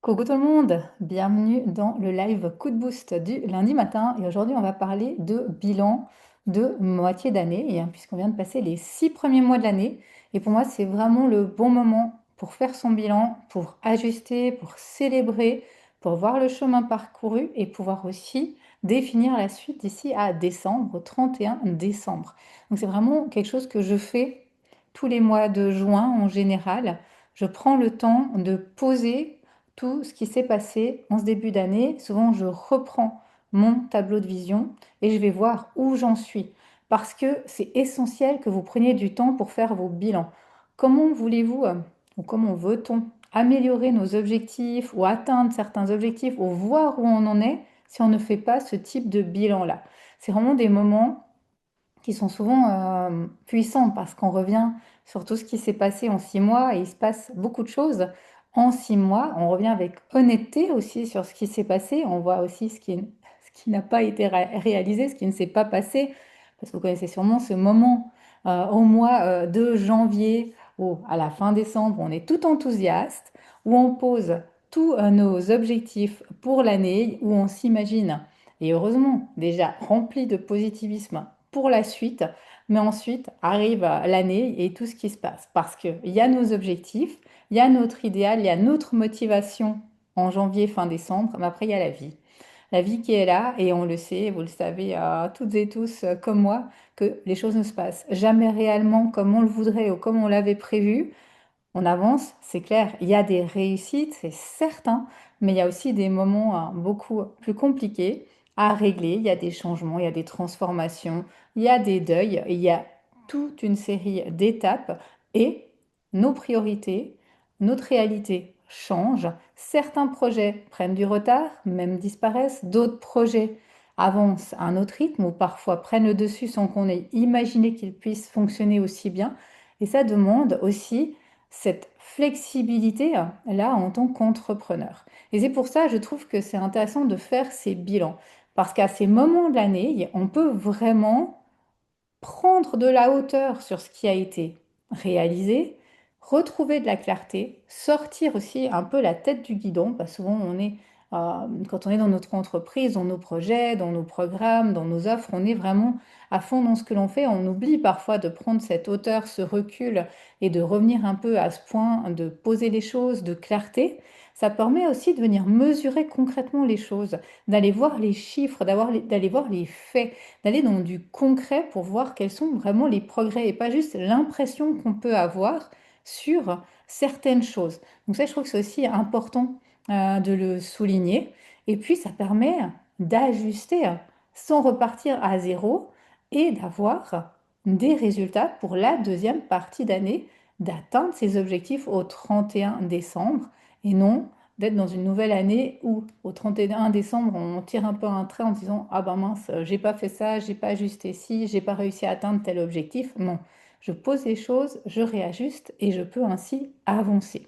Coucou tout le monde, bienvenue dans le live coup de boost du lundi matin et aujourd'hui on va parler de bilan de moitié d'année puisqu'on vient de passer les 6 premiers mois de l'année et pour moi c'est vraiment le bon moment pour faire son bilan, pour ajuster, pour célébrer, pour voir le chemin parcouru et pouvoir aussi définir la suite d'ici à décembre, au 31 décembre. Donc c'est vraiment quelque chose que je fais tous les mois de juin en général. Je prends le temps de poser tout ce qui s'est passé en ce début d'année. Souvent, je reprends mon tableau de vision et je vais voir où j'en suis. Parce que c'est essentiel que vous preniez du temps pour faire vos bilans. Comment voulez-vous, ou comment veut-on améliorer nos objectifs ou atteindre certains objectifs ou voir où on en est si on ne fait pas ce type de bilan-là? C'est vraiment des moments qui sont souvent puissants parce qu'on revient sur tout ce qui s'est passé en 6 mois et il se passe beaucoup de choses en 6 mois. On revient avec honnêteté aussi sur ce qui s'est passé. On voit aussi ce qui n'a pas été réalisé, ce qui ne s'est pas passé. Parce que vous connaissez sûrement ce moment au mois de janvier ou à la fin décembre, où on est tout enthousiaste, où on pose tous nos objectifs pour l'année, où on s'imagine et heureusement, déjà rempli de positivisme pour la suite, mais ensuite arrive l'année et tout ce qui se passe. Parce qu'il y a nos objectifs, il y a notre idéal, il y a notre motivation en janvier, fin décembre, mais après il y a la vie. La vie qui est là, et on le sait, vous le savez toutes et tous comme moi, que les choses ne se passent jamais réellement comme on le voudrait ou comme on l'avait prévu. On avance, c'est clair, il y a des réussites, c'est certain, mais il y a aussi des moments beaucoup plus compliqués à régler. Il y a des changements, il y a des transformations, il y a des deuils, il y a toute une série d'étapes et nos priorités, notre réalité change. Certains projets prennent du retard, même disparaissent, d'autres projets avancent à un autre rythme ou parfois prennent le dessus sans qu'on ait imaginé qu'ils puissent fonctionner aussi bien. Et ça demande aussi cette flexibilité là en tant qu'entrepreneur. Et c'est pour ça, je trouve que c'est intéressant de faire ces bilans. Parce qu'à ces moments de l'année, on peut vraiment prendre de la hauteur sur ce qui a été réalisé, retrouver de la clarté, sortir aussi un peu la tête du guidon, parce que souvent quand on est dans notre entreprise, dans nos projets, dans nos programmes, dans nos offres, on est vraiment à fond dans ce que l'on fait. On oublie parfois de prendre cette hauteur, ce recul et de revenir un peu à ce point de poser les choses, de clarté. Ça permet aussi de venir mesurer concrètement les choses, d'aller voir les chiffres, d'aller voir les faits, d'aller dans du concret pour voir quels sont vraiment les progrès et pas juste l'impression qu'on peut avoir sur certaines choses. Donc ça, je trouve que c'est aussi important de le souligner. Et puis, ça permet d'ajuster sans repartir à zéro et d'avoir des résultats pour la deuxième partie d'année, d'atteindre ses objectifs au 31 décembre et non d'être dans une nouvelle année où au 31 décembre on tire un peu un trait en disant ah ben mince, j'ai pas fait ça, j'ai pas ajusté ci, j'ai pas réussi à atteindre tel objectif. Non, je pose les choses, je réajuste et je peux ainsi avancer.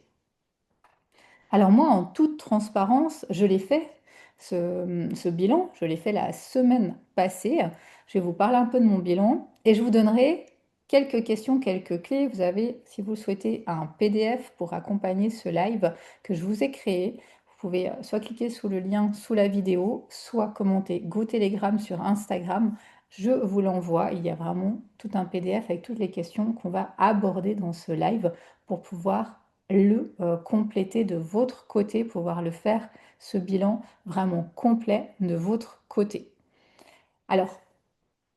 Alors moi, en toute transparence, je l'ai fait, ce bilan, je l'ai fait la semaine passée. Je vais vous parler un peu de mon bilan et je vous donnerai quelques questions, quelques clés. Vous avez, si vous le souhaitez, un PDF pour accompagner ce live que je vous ai créé. Vous pouvez soit cliquer sous le lien sous la vidéo, soit commenter Go Telegram sur Instagram. Je vous l'envoie. Il y a vraiment tout un PDF avec toutes les questions qu'on va aborder dans ce live pour pouvoir le compléter de votre côté, pouvoir le faire, ce bilan vraiment complet de votre côté. Alors,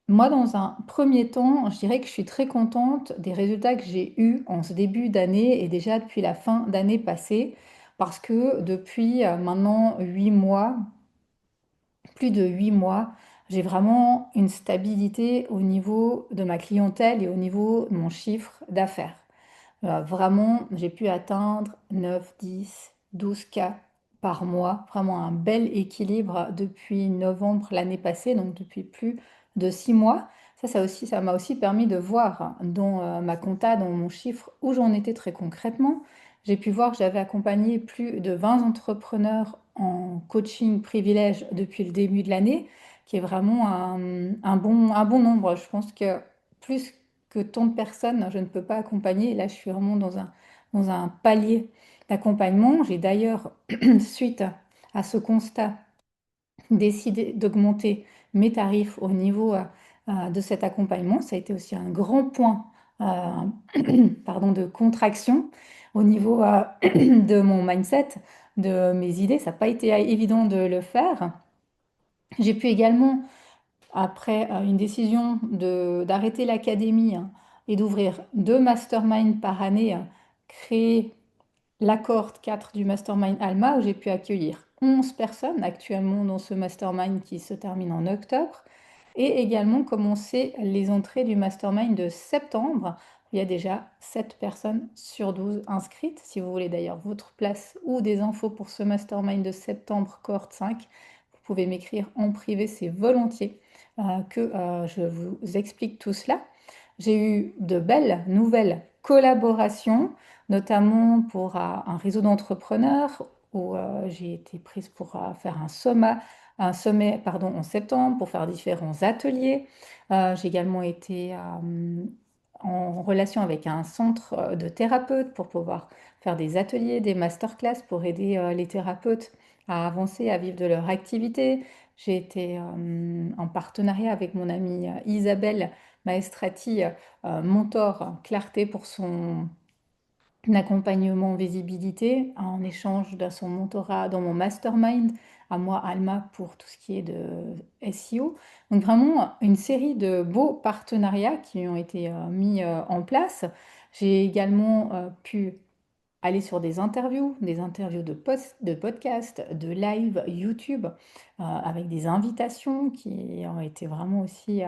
moi, dans un premier temps, je dirais que je suis très contente des résultats que j'ai eus en ce début d'année et déjà depuis la fin d'année passée, parce que depuis maintenant 8 mois, plus de 8 mois, j'ai vraiment une stabilité au niveau de ma clientèle et au niveau de mon chiffre d'affaires. Vraiment, j'ai pu atteindre 9, 10, 12 cas par mois. Vraiment un bel équilibre depuis novembre l'année passée, donc depuis plus de 6 mois. Ça m'a aussi permis de voir dans ma compta, dans mon chiffre, où j'en étais très concrètement. J'ai pu voir que j'avais accompagné plus de 20 entrepreneurs en coaching privilège depuis le début de l'année, qui est vraiment un bon nombre. Je pense que plus que tant de personnes, je ne peux pas accompagner. Et là, je suis vraiment dans un palier d'accompagnement. J'ai d'ailleurs, suite à ce constat, décidé d'augmenter mes tarifs au niveau de cet accompagnement. Ça a été aussi un grand point pardon, de contraction au niveau de mon mindset, de mes idées. Ça n'a pas été évident de le faire. J'ai pu également, après une décision d'arrêter l'académie, hein, et d'ouvrir 2 masterminds par année, créer la cohorte 4 du Mastermind Alma, où j'ai pu accueillir 11 personnes actuellement dans ce Mastermind qui se termine en octobre, et également commencer les entrées du Mastermind de septembre. Il y a déjà 7 personnes sur 12 inscrites. Si vous voulez d'ailleurs votre place ou des infos pour ce Mastermind de septembre, cohorte 5, vous pouvez m'écrire en privé, c'est volontiers que je vous explique tout cela. J'ai eu de belles nouvelles collaborations, notamment pour un réseau d'entrepreneurs où j'ai été prise pour faire un sommet pardon, en septembre, pour faire différents ateliers. J'ai également été en relation avec un centre de thérapeutes pour pouvoir faire des ateliers, des masterclass pour aider les thérapeutes à avancer, à vivre de leur activité. J'ai été en partenariat avec mon amie Isabelle Maestrati, mentor Clarté pour son accompagnement visibilité en échange de son mentorat dans mon mastermind, à moi Alma pour tout ce qui est de SEO. Donc vraiment une série de beaux partenariats qui ont été mis en place. J'ai également pu aller sur des interviews de podcasts, de live YouTube, avec des invitations qui ont été vraiment aussi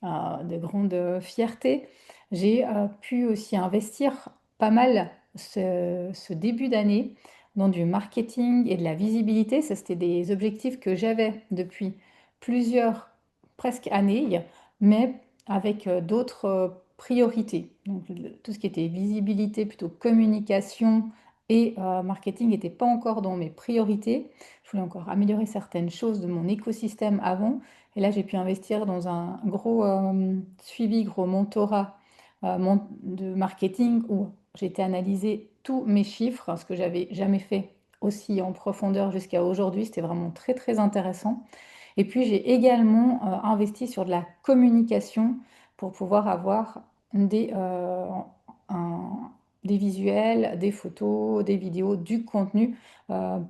de grande fierté. J'ai pu aussi investir pas mal ce début d'année dans du marketing et de la visibilité. Ça, c'était des objectifs que j'avais depuis plusieurs, presque années, mais avec d'autres priorités. Donc, tout ce qui était visibilité, plutôt communication et marketing n'était pas encore dans mes priorités. Je voulais encore améliorer certaines choses de mon écosystème avant. Et là, j'ai pu investir dans un gros suivi, gros mentorat de marketing où j'ai été analyser tous mes chiffres, ce que j'avais jamais fait aussi en profondeur jusqu'à aujourd'hui. C'était vraiment très, très intéressant. Et puis j'ai également investi sur de la communication pour pouvoir avoir un- des visuels, des photos, des vidéos, du contenu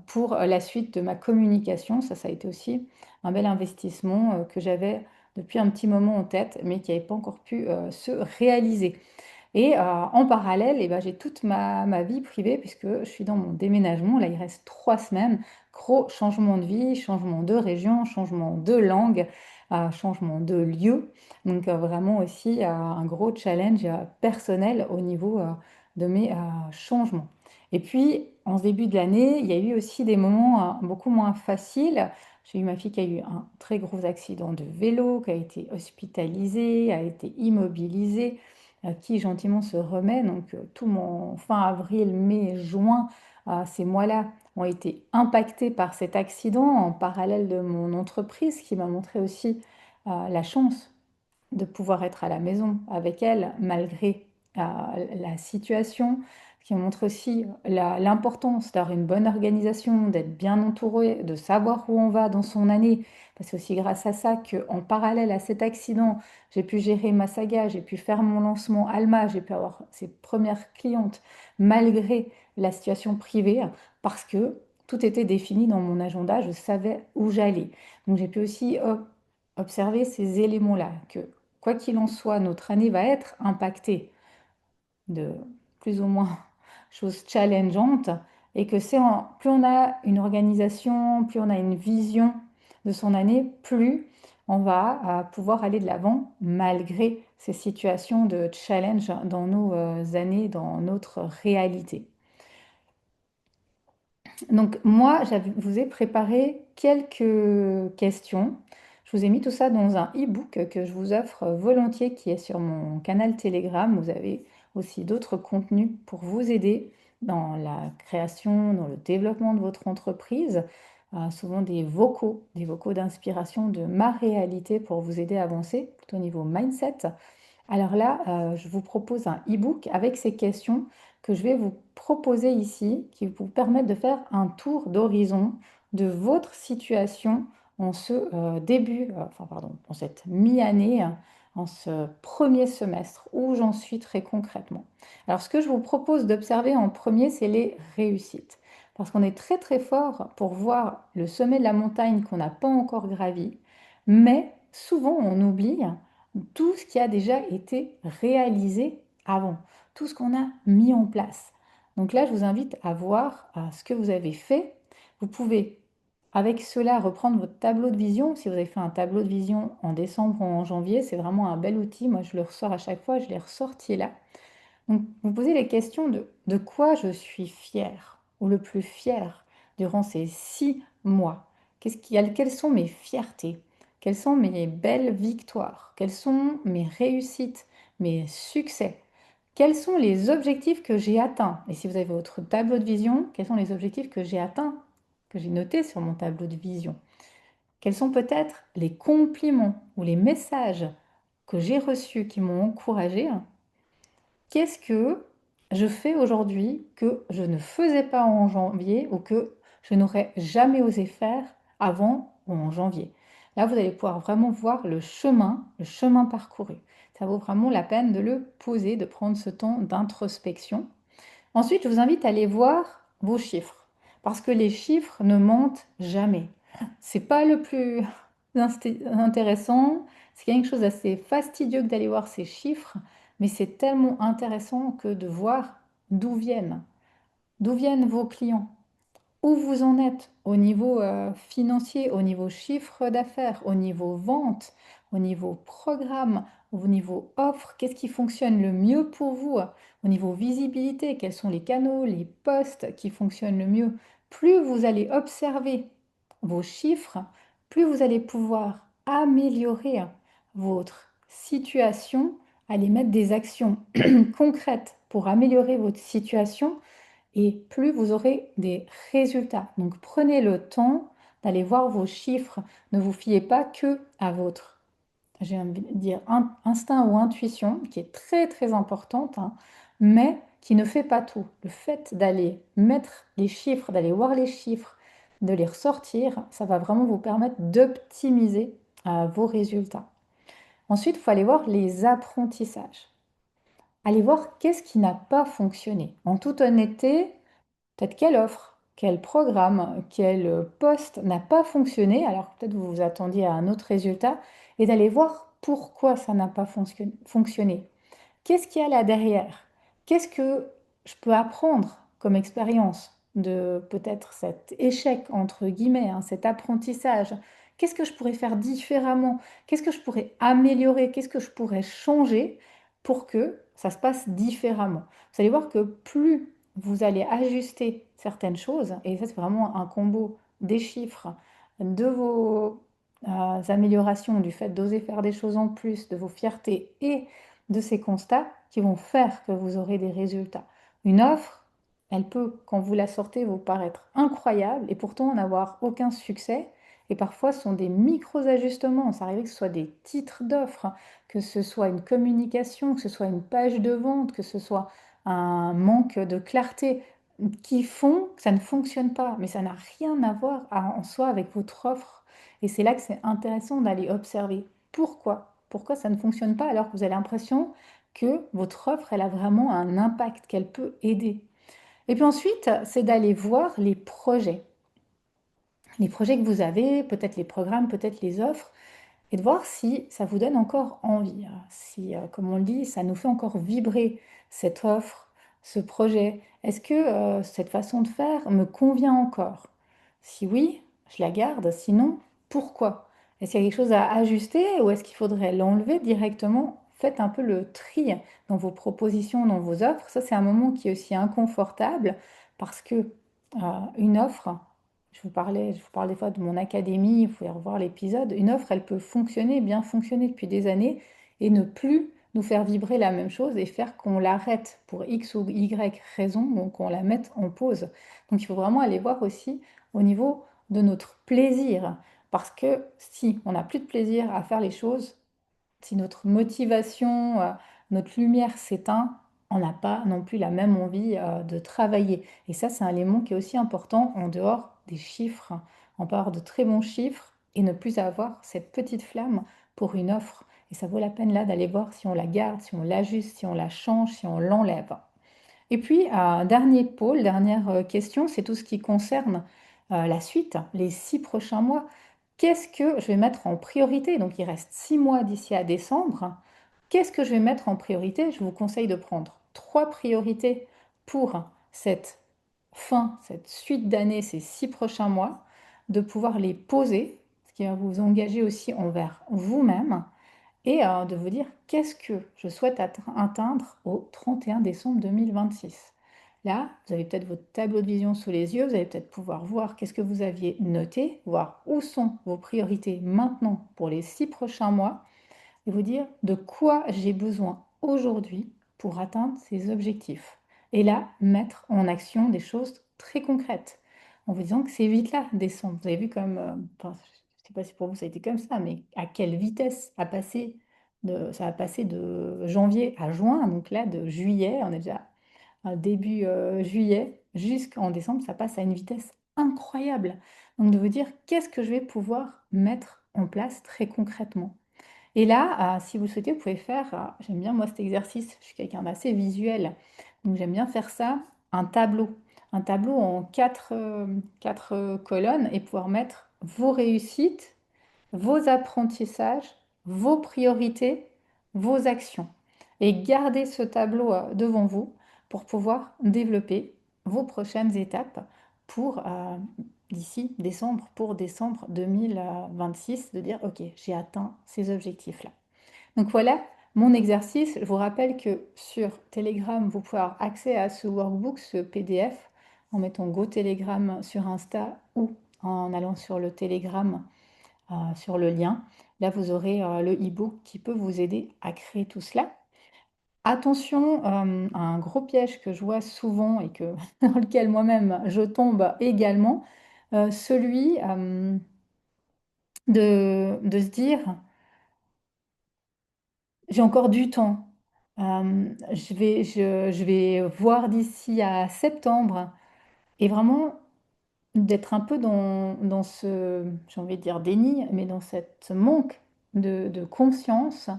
pour la suite de ma communication. Ça a été aussi un bel investissement que j'avais depuis un petit moment en tête, mais qui n'avait pas encore pu se réaliser. Et en parallèle, eh ben, j'ai toute ma vie privée puisque je suis dans mon déménagement. Là, il reste 3 semaines. Gros changement de vie, changement de région, changement de langue, changement de lieu. Donc vraiment aussi un gros challenge personnel au niveau de mes changements. Et puis, en ce début de l'année, il y a eu aussi des moments beaucoup moins faciles. J'ai eu ma fille qui a eu un très gros accident de vélo, qui a été hospitalisée, a été immobilisée, qui gentiment se remet. Donc tout mon fin avril, mai, juin, ces mois-là ont été impactés par cet accident en parallèle de mon entreprise qui m'a montré aussi la chance de pouvoir être à la maison avec elle malgré la situation, qui montre aussi l'importance d'avoir une bonne organisation, d'être bien entouré, de savoir où on va dans son année. Parce que c'est aussi grâce à ça qu'en parallèle à cet accident, j'ai pu gérer ma saga, j'ai pu faire mon lancement Alma, j'ai pu avoir ses premières clientes malgré la situation privée, parce que tout était défini dans mon agenda, je savais où j'allais. Donc j'ai pu aussi observer ces éléments-là, que quoi qu'il en soit, notre année va être impactée de plus ou moins choses challengeantes et que plus on a une organisation, plus on a une vision de son année, plus on va pouvoir aller de l'avant malgré ces situations de challenge dans nos années, dans notre réalité. Donc moi, vous ai préparé quelques questions. Je vous ai mis tout ça dans un e-book que je vous offre volontiers qui est sur mon canal Telegram. Vous avez aussi d'autres contenus pour vous aider dans la création, dans le développement de votre entreprise. Souvent des vocaux d'inspiration de ma réalité pour vous aider à avancer, plutôt au niveau mindset. Alors là, je vous propose un e-book avec ces questions que je vais vous proposer ici, qui vous permettent de faire un tour d'horizon de votre situation en ce enfin pardon, en cette mi-année, en ce premier semestre, où j'en suis très concrètement. Alors ce que je vous propose d'observer en premier, c'est les réussites. Parce qu'on est très très fort pour voir le sommet de la montagne qu'on n'a pas encore gravi, mais souvent on oublie tout ce qui a déjà été réalisé avant, tout ce qu'on a mis en place. Donc là, je vous invite à voir ce que vous avez fait. Vous pouvez, avec cela, reprendre votre tableau de vision. Si vous avez fait un tableau de vision en décembre ou en janvier, c'est vraiment un bel outil. Moi, je le ressors à chaque fois, je l'ai ressorti là. Donc, vous posez les questions de quoi je suis fière, ou le plus fier durant ces 6 mois. Quelles sont mes fiertés? Quelles sont mes belles victoires? Quelles sont mes réussites, mes succès? Quels sont les objectifs que j'ai atteints? Et si vous avez votre tableau de vision, quels sont les objectifs que j'ai atteints, que j'ai notés sur mon tableau de vision? Quels sont peut-être les compliments ou les messages que j'ai reçus qui m'ont encouragé? Qu'est-ce que je fais aujourd'hui que je ne faisais pas en janvier ou que je n'aurais jamais osé faire avant ou en janvier? Là, vous allez pouvoir vraiment voir le chemin parcouru. Ça vaut vraiment la peine de le poser, de prendre ce temps d'introspection. Ensuite, je vous invite à aller voir vos chiffres, parce que les chiffres ne mentent jamais. C'est pas le plus intéressant, c'est quelque chose d'assez fastidieux que d'aller voir ces chiffres, mais c'est tellement intéressant que de voir d'où viennent vos clients, où vous en êtes au niveau financier, au niveau chiffre d'affaires, au niveau vente, au niveau programme, au niveau offre, qu'est-ce qui fonctionne le mieux pour vous, au niveau visibilité, quels sont les canaux, les postes qui fonctionnent le mieux. Plus vous allez observer vos chiffres, plus vous allez pouvoir améliorer votre situation, aller mettre des actions concrètes pour améliorer votre situation et plus vous aurez des résultats. Donc prenez le temps d'aller voir vos chiffres. Ne vous fiez pas que à votre, j'ai envie de dire, instinct ou intuition, qui est très très importante, hein, mais qui ne fait pas tout. Le fait d'aller mettre les chiffres, d'aller voir les chiffres, de les ressortir, ça va vraiment vous permettre d'optimiser vos résultats. Ensuite, il faut aller voir les apprentissages. Allez voir qu'est-ce qui n'a pas fonctionné. En toute honnêteté, peut-être quelle offre, quel programme, quel poste n'a pas fonctionné, alors peut-être vous vous attendiez à un autre résultat, et d'aller voir pourquoi ça n'a pas fonctionné. Qu'est-ce qu'il y a là derrière? Qu'est-ce que je peux apprendre comme expérience de peut-être cet échec, entre guillemets, hein, cet apprentissage? Qu'est-ce que je pourrais faire différemment? Qu'est-ce que je pourrais améliorer? Qu'est-ce que je pourrais changer pour que ça se passe différemment? Vous allez voir que plus vous allez ajuster certaines choses, et ça c'est vraiment un combo des chiffres, de vos améliorations, du fait d'oser faire des choses en plus, de vos fiertés et de ces constats qui vont faire que vous aurez des résultats. Une offre, elle peut, quand vous la sortez, vous paraître incroyable et pourtant n'avoir aucun succès. Et parfois, ce sont des micros-ajustements. Ça arrive que ce soit des titres d'offres, que ce soit une communication, que ce soit une page de vente, que ce soit un manque de clarté qui font que ça ne fonctionne pas. Mais ça n'a rien à voir en soi avec votre offre. Et c'est là que c'est intéressant d'aller observer. Pourquoi? Pourquoi ça ne fonctionne pas alors que vous avez l'impression que votre offre, elle a vraiment un impact, qu'elle peut aider. Et puis ensuite, c'est d'aller voir les projets. Les projets que vous avez, peut-être les programmes, peut-être les offres, et de voir si ça vous donne encore envie, si, comme on le dit, ça nous fait encore vibrer cette offre, ce projet. Est-ce que cette façon de faire me convient encore? Si oui, je la garde, sinon, pourquoi? Est-ce qu'il y a quelque chose à ajuster ou est-ce qu'il faudrait l'enlever directement? Faites un peu le tri dans vos propositions, dans vos offres. Ça, c'est un moment qui est aussi inconfortable parce que une offre, je vous parle des fois de mon académie, vous pouvez revoir l'épisode. Une offre, elle peut fonctionner, bien fonctionner depuis des années et ne plus nous faire vibrer la même chose et faire qu'on l'arrête pour X ou Y raison, donc qu'on la mette en pause. Donc il faut vraiment aller voir aussi au niveau de notre plaisir. Parce que si on n'a plus de plaisir à faire les choses, si notre motivation, notre lumière s'éteint, on n'a pas non plus la même envie de travailler. Et ça, c'est un élément qui est aussi important en dehors des chiffres. On peut avoir de très bons chiffres et ne plus avoir cette petite flamme pour une offre. Et ça vaut la peine là d'aller voir si on la garde, si on l'ajuste, si on la change, si on l'enlève. Et puis, dernier pôle, dernière question, c'est tout ce qui concerne la suite, les 6 prochains mois. Qu'est-ce que je vais mettre en priorité? Donc, il reste 6 mois d'ici à décembre. Qu'est-ce que je vais mettre en priorité? Je vous conseille de prendre 3 priorités pour cette fin, cette suite d'année, ces 6 prochains mois, de pouvoir les poser, ce qui va vous engager aussi envers vous-même et de vous dire qu'est-ce que je souhaite atteindre au 31 décembre 2026. Là, vous avez peut-être votre tableau de vision sous les yeux, vous allez peut-être pouvoir voir qu'est-ce que vous aviez noté, voir où sont vos priorités maintenant pour les 6 prochains mois et vous dire de quoi j'ai besoin aujourd'hui pour atteindre ces objectifs. Et là, mettre en action des choses très concrètes en vous disant que c'est vite là, décembre. Vous avez vu comme, enfin, je ne sais pas si pour vous ça a été comme ça, mais à quelle vitesse ça a passé de janvier à juin, donc là de juillet, on est déjà à début juillet, jusqu'en décembre, ça passe à une vitesse incroyable. Donc de vous dire qu'est-ce que je vais pouvoir mettre en place très concrètement. Et là, si vous le souhaitez, vous pouvez faire, j'aime bien moi cet exercice, je suis quelqu'un d'assez visuel, donc j'aime bien faire ça, un tableau. Un tableau en quatre colonnes et pouvoir mettre vos réussites, vos apprentissages, vos priorités, vos actions. Et garder ce tableau devant vous pour pouvoir développer vos prochaines étapes pour d'ici décembre, pour décembre 2026, de dire ok, j'ai atteint ces objectifs-là. Donc voilà mon exercice. Je vous rappelle que sur Telegram, vous pouvez avoir accès à ce workbook, ce PDF, en mettant Go Telegram sur Insta ou en allant sur le Telegram sur le lien. Là, vous aurez le e-book qui peut vous aider à créer tout cela. Attention à un gros piège que je vois souvent et que, dans lequel moi-même je tombe également, celui de se dire j'ai encore du temps. Je vais voir d'ici à septembre et vraiment d'être un peu dans ce, j'ai envie de dire déni, mais dans cette manque de conscience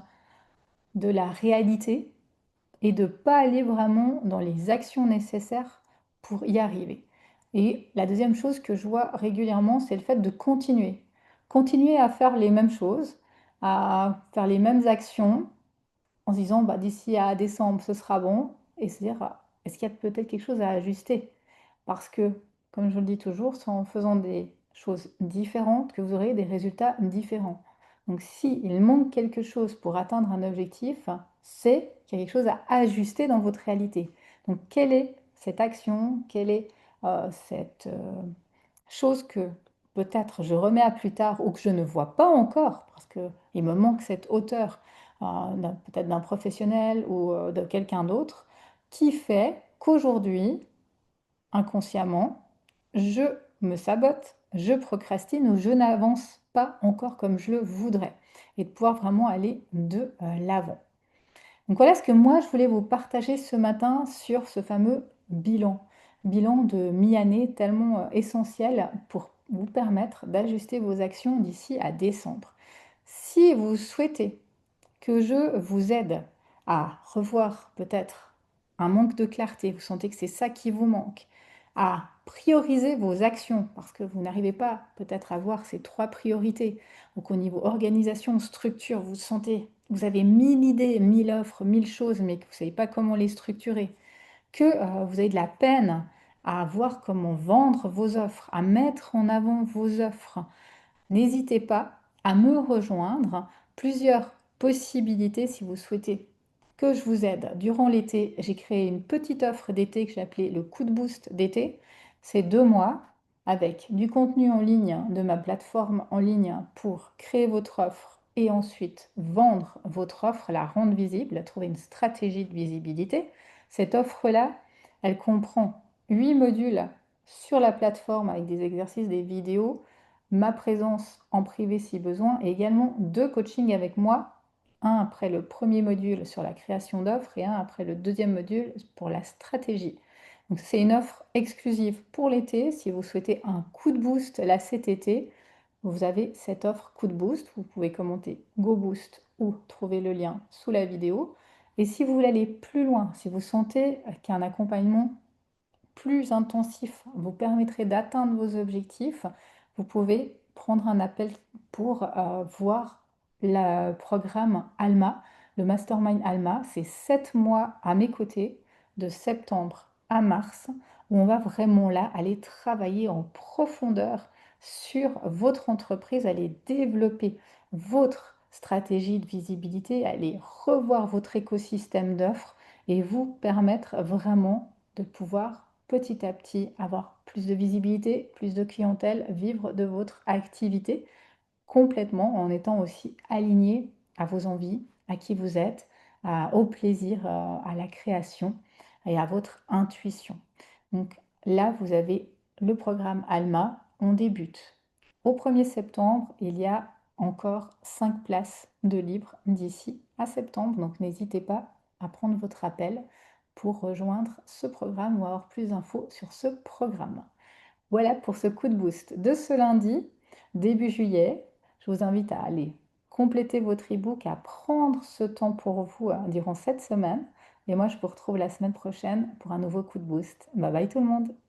de la réalité et de ne pas aller vraiment dans les actions nécessaires pour y arriver. Et la deuxième chose que je vois régulièrement, c'est le fait de continuer. Continuer à faire les mêmes choses, à faire les mêmes actions, en se disant bah, d'ici à décembre ce sera bon, et se dire ah, est-ce qu'il y a peut-être quelque chose à ajuster? Parce que, comme je le dis toujours, c'est en faisant des choses différentes que vous aurez des résultats différents. Donc s'il manque quelque chose pour atteindre un objectif, c'est qu'il y a quelque chose à ajuster dans votre réalité. Donc quelle est cette action, quelle est cette chose que peut-être je remets à plus tard ou que je ne vois pas encore, parce qu'il me manque cette hauteur, peut-être d'un professionnel ou de quelqu'un d'autre, qui fait qu'aujourd'hui, inconsciemment, je me sabote, je procrastine ou je n'avance pas encore comme je le voudrais. Et de pouvoir vraiment aller de l'avant. Donc voilà ce que moi je voulais vous partager ce matin sur ce fameux bilan. Bilan de mi-année tellement essentiel pour vous permettre d'ajuster vos actions d'ici à décembre. Si vous souhaitez que je vous aide à revoir peut-être un manque de clarté, vous sentez que c'est ça qui vous manque, à prioriser vos actions parce que vous n'arrivez pas peut-être à voir ces 3 priorités. Donc au niveau organisation, structure, vous sentez, vous avez 1000 idées, 1000 offres, 1000 choses, mais que vous ne savez pas comment les structurer, que vous avez de la peine à voir comment vendre vos offres, à mettre en avant vos offres, n'hésitez pas à me rejoindre. Plusieurs possibilités si vous souhaitez que je vous aide. Durant l'été, j'ai créé une petite offre d'été que j'ai appelée le coup de boost d'été. C'est 2 mois avec du contenu en ligne de ma plateforme en ligne pour créer votre offre et ensuite vendre votre offre, la rendre visible, trouver une stratégie de visibilité. Cette offre-là, elle comprend 8 modules sur la plateforme avec des exercices, des vidéos, ma présence en privé si besoin, et également 2 coachings avec moi un après le premier module sur la création d'offres et un après le deuxième module pour la stratégie. Donc c'est une offre exclusive pour l'été. Si vous souhaitez un coup de boost là cet été, vous avez cette offre coup de boost. Vous pouvez commenter Go Boost ou trouver le lien sous la vidéo. Et si vous voulez aller plus loin, si vous sentez qu'un accompagnement plus intensif vous permettrait d'atteindre vos objectifs, vous pouvez prendre un appel pour voir le programme ALMA, le Mastermind ALMA. C'est 7 mois à mes côtés, de septembre à mars, où on va vraiment là aller travailler en profondeur sur votre entreprise, aller développer votre stratégie de visibilité, aller revoir votre écosystème d'offres et vous permettre vraiment de pouvoir petit à petit avoir plus de visibilité, plus de clientèle, vivre de votre activité complètement en étant aussi aligné à vos envies, à qui vous êtes, au plaisir, à la création et à votre intuition. Donc là, vous avez le programme ALMA. On débute au 1er septembre. Il y a encore 5 places de libre d'ici à septembre. Donc n'hésitez pas à prendre votre appel pour rejoindre ce programme ou avoir plus d'infos sur ce programme. Voilà pour ce coup de boost de ce lundi, début juillet. Je vous invite à aller compléter votre e-book, à prendre ce temps pour vous durant cette semaine. Et moi, je vous retrouve la semaine prochaine pour un nouveau coup de boost. Bye bye tout le monde!